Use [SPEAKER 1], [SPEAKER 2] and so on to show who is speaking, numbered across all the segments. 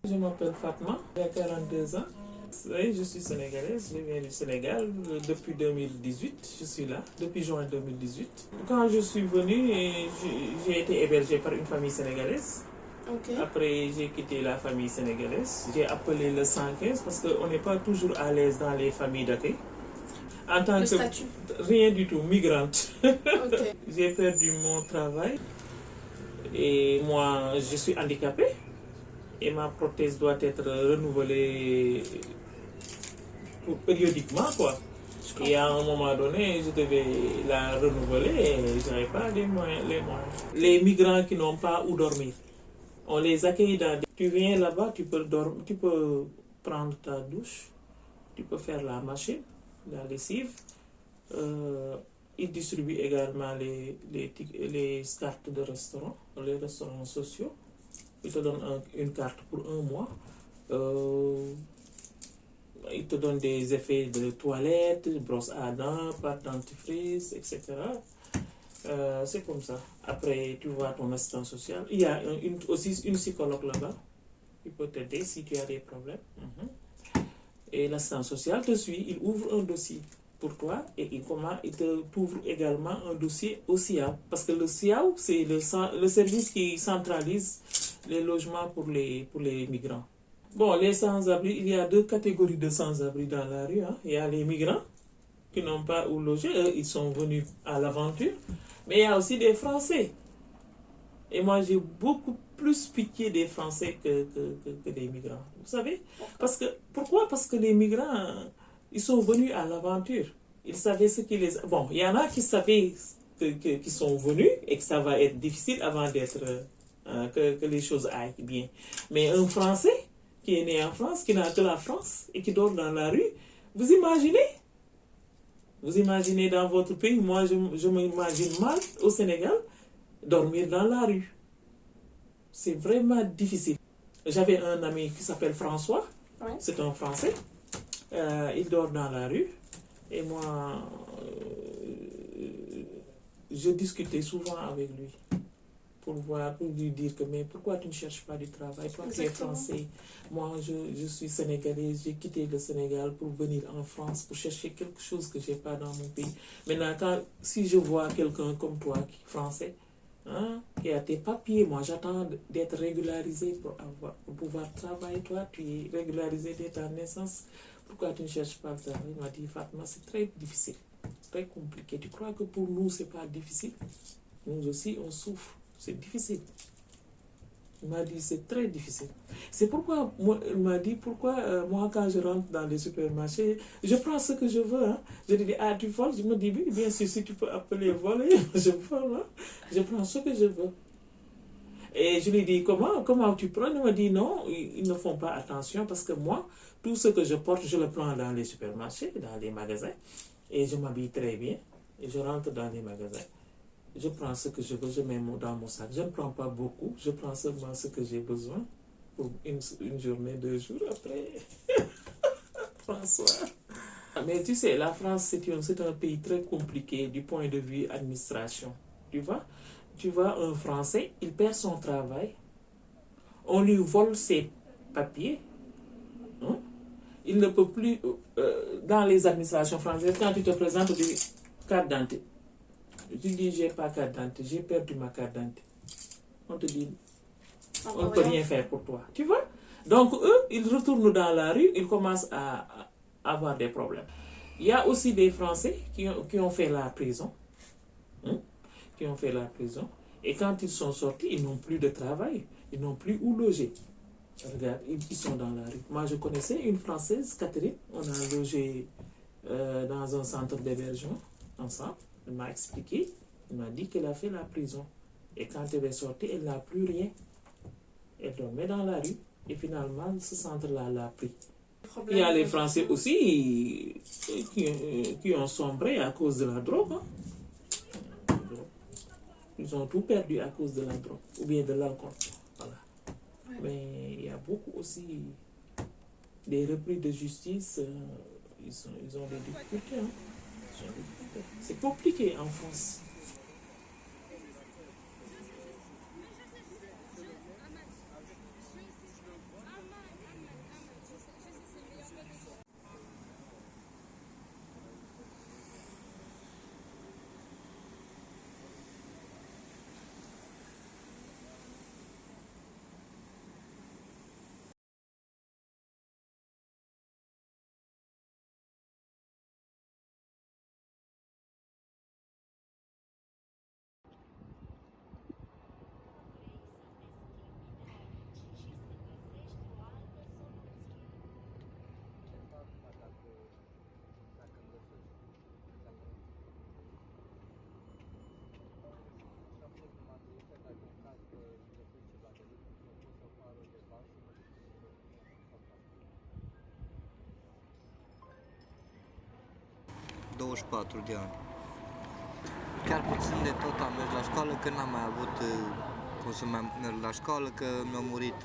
[SPEAKER 1] Je m'appelle Fatma, j'ai 42 ans. Oui, je suis sénégalaise, je viens du Sénégal depuis 2018, je suis là, depuis juin 2018. Quand je suis venue, j'ai été hébergée par une famille sénégalaise.
[SPEAKER 2] Okay.
[SPEAKER 1] Après, j'ai quitté la famille sénégalaise. J'ai appelé le 115 parce qu'on n'est pas toujours à l'aise dans les familles d'accueil. En tant
[SPEAKER 2] Le
[SPEAKER 1] que
[SPEAKER 2] statut.
[SPEAKER 1] rien du tout, migrante.
[SPEAKER 2] Okay.
[SPEAKER 1] J'ai perdu mon travail et moi, je suis handicapée et ma prothèse doit être renouvelée périodiquement, quoi. Et à un moment donné, je devais la renouveler et je n'avais pas les moyens. Les migrants qui n'ont pas où dormir, on les accueille dans des... Tu viens là-bas, tu peux prendre ta douche, tu peux faire la machine, la lessive. Ils distribuent également les cartes de restaurant, les restaurants sociaux. Ils te donnent une carte pour un mois. Ils te donnent des effets de toilette, brosse à dents, pâte dentifrice, etc. C'est comme ça. Après, tu vois ton assistant social. Il y a aussi une psychologue là-bas qui peut t'aider si tu as des problèmes. Et l'assistant social te suit, il ouvre un dossier pour toi et il t'ouvre également un dossier au SIAO. Parce que le SIAO, c'est le service qui centralise les logements pour les migrants. Bon, les sans-abri, il y a deux catégories de sans-abri dans la rue. Hein. Il y a les migrants qui n'ont pas où loger, eux, ils sont venus à l'aventure. Mais il y a aussi des Français. Et moi, j'ai beaucoup plus pitié des Français que des migrants. Vous savez? Pourquoi? Parce que les migrants, ils sont venus à l'aventure. Ils savaient ce qui les... Bon, il y en a qui savaient qu'ils sont venus et que ça va être difficile avant d'être... que les choses aillent bien. Mais un Français qui est né en France, qui n'a que la France et qui dort dans la rue, vous imaginez? Vous imaginez dans votre pays, moi je m'imagine mal au Sénégal, dormir dans la rue. C'est vraiment difficile. J'avais un ami qui s'appelle François,
[SPEAKER 2] Ouais.
[SPEAKER 1] c'est un Français. Il dort dans la rue et moi, je discutais souvent avec lui pour lui dire que mais pourquoi tu ne cherches pas du travail? Toi qui es français, moi je suis sénégalaise, j'ai quitté le Sénégal pour venir en France pour chercher quelque chose que je n'ai pas dans mon pays. Maintenant, si je vois quelqu'un comme toi qui est français, hein, qui a tes papiers, moi j'attends d'être régularisé pour pouvoir travailler. Toi, tu es régularisé dès ta naissance. Pourquoi tu ne cherches pas le travail? Il m'a dit, Fatma, c'est très difficile, c'est très compliqué. Tu crois que pour nous, c'est pas difficile? Nous aussi, on souffre. C'est difficile. Il m'a dit, c'est très difficile. C'est pourquoi, il m'a dit, moi, quand je rentre dans les supermarchés, je prends ce que je veux. Hein. Je lui dis, ah, tu voles? Je me dis, oui, bien sûr, si tu peux appeler voler, je vole. Hein. Je prends ce que je veux. Et je lui dis, comment tu prends? Il m'a dit, non, ils ne font pas attention parce que moi, tout ce que je porte, je le prends dans les supermarchés, dans les magasins. Et je m'habille très bien. Et je rentre dans les magasins. Je prends ce que je veux, je mets dans mon sac. Je ne prends pas beaucoup, je prends seulement ce que j'ai besoin pour une journée, 2 jours après. François. Mais tu sais, la France, c'est un pays très compliqué du point de vue administration. Tu vois, un Français, il perd son travail, on lui vole ses papiers, hein? Il ne peut plus, dans les administrations françaises, quand tu te présentes, tu dis carte d'identité. Tu dis, j'ai pas carte d'identité, j'ai perdu ma carte d'identité. On te dit, on ne peut rien faire pour toi. Tu vois? Donc, eux, ils retournent dans la rue, ils commencent à avoir des problèmes. Il y a aussi des Français qui ont fait la prison. Hein? Qui ont fait la prison. Et quand ils sont sortis, ils n'ont plus de travail. Ils n'ont plus où loger. Regarde, ils sont dans la rue. Moi, je connaissais une Française, Catherine. On a logé dans un centre d'hébergement ensemble. Elle m'a expliqué, elle m'a dit qu'elle a fait la prison. Et quand elle est sortie, elle n'a plus rien. Elle dormait dans la rue. Et finalement, ce centre-là l'a pris. Il y a les Français aussi qui ont sombré à cause de la drogue. Hein. Ils ont tout perdu à cause de la drogue ou bien de l'alcool. Voilà. Mais il y a beaucoup aussi des repris de justice. Ils ont des difficultés. Hein. C'est compliqué en France.
[SPEAKER 2] 24 de ani. Chiar puțin de tot am mers la școală, că n-am mai avut cum să mai merg la școală, că mi-a murit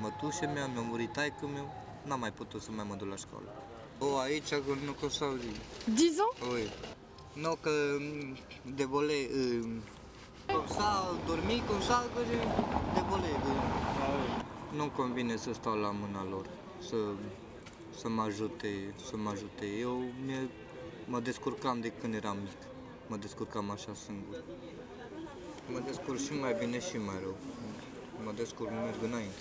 [SPEAKER 2] mătușa mea, mi-a murit taică meu, n-am mai putut să mai mă duc la școală. Aici nu cum să zic.
[SPEAKER 3] 10 ans?
[SPEAKER 2] Oui. Nu, că de volé, cum să dormi, cum să de volé. Nu-mi convine să stau la mâna lor, să mă ajute. Eu mă descurcam de când eram mic. Mă descurcam așa singur. Mă descurc și mai bine și mai rău. Mă descurc, merg înainte.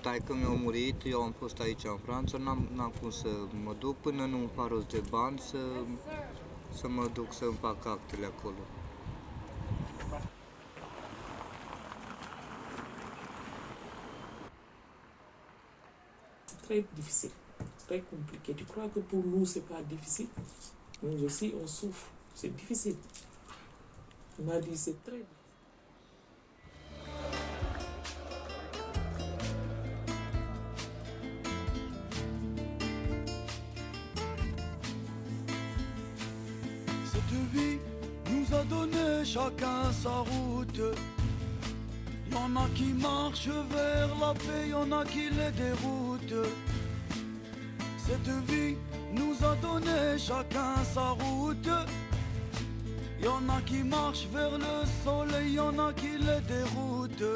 [SPEAKER 2] Taică mi-a murit, eu am fost aici în Franța, n-am cum să mă duc până nu-mi fac rost de bani să mă duc să-mi fac actele acolo.
[SPEAKER 1] Très difficile, très compliqué. Tu crois que pour nous, c'est pas difficile? Nous aussi, on souffre. C'est difficile. Il m'a dit, c'est très difficile.
[SPEAKER 4] Cette vie nous a donné chacun sa route. Y'en a qui marchent vers la paix, y'en a qui les déroutent. Cette vie nous a donné chacun sa route. Y'en a qui marchent vers le soleil, y'en a qui les déroutent.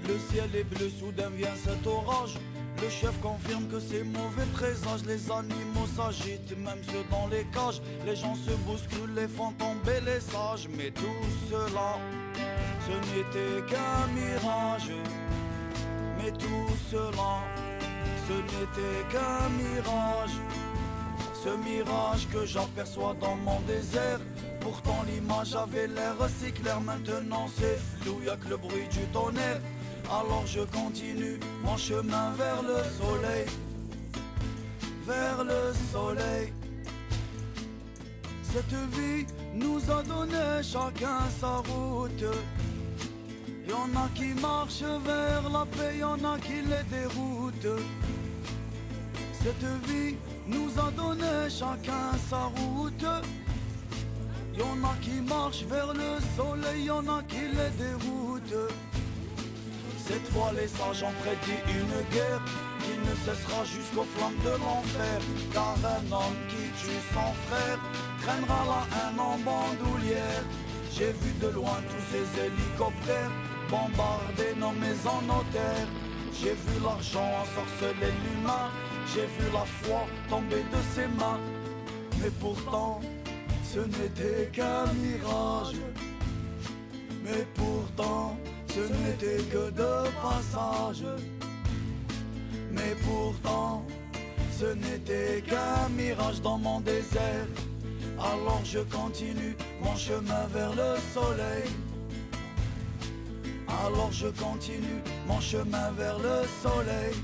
[SPEAKER 4] Le ciel est bleu, soudain vient cet orage. Le chef confirme que c'est mauvais présage. Les animaux s'agitent, même ceux dans les cages. Les gens se bousculent, les font tomber les sages. Mais tout cela, ce n'était qu'un mirage. Mais tout cela, ce n'était qu'un mirage. Ce mirage que j'aperçois dans mon désert. Pourtant l'image avait l'air si claire. Maintenant c'est flou, y'a que le bruit du tonnerre. Alors je continue mon chemin vers le soleil. Vers le soleil. Cette vie nous a donné chacun sa route. Y'en a qui marchent vers la paix, y'en a qui les déroutent. Cette vie nous a donné chacun sa route. Y'en a qui marchent vers le soleil, y'en a qui les déroutent. Cette fois les sages ont prédit une guerre qui ne cessera jusqu'aux flammes de l'enfer. Car un homme qui tue son frère traînera la haine en bandoulière. J'ai vu de loin tous ces hélicoptères bombarder nos maisons, nos terres. J'ai vu l'argent ensorceler l'humain. J'ai vu la foi tomber de ses mains. Mais pourtant, ce n'était qu'un mirage. Mais pourtant, ce n'était que de passage. Mais pourtant, ce n'était qu'un mirage dans mon désert. Alors je continue mon chemin vers le soleil. Alors je continue mon chemin vers le soleil.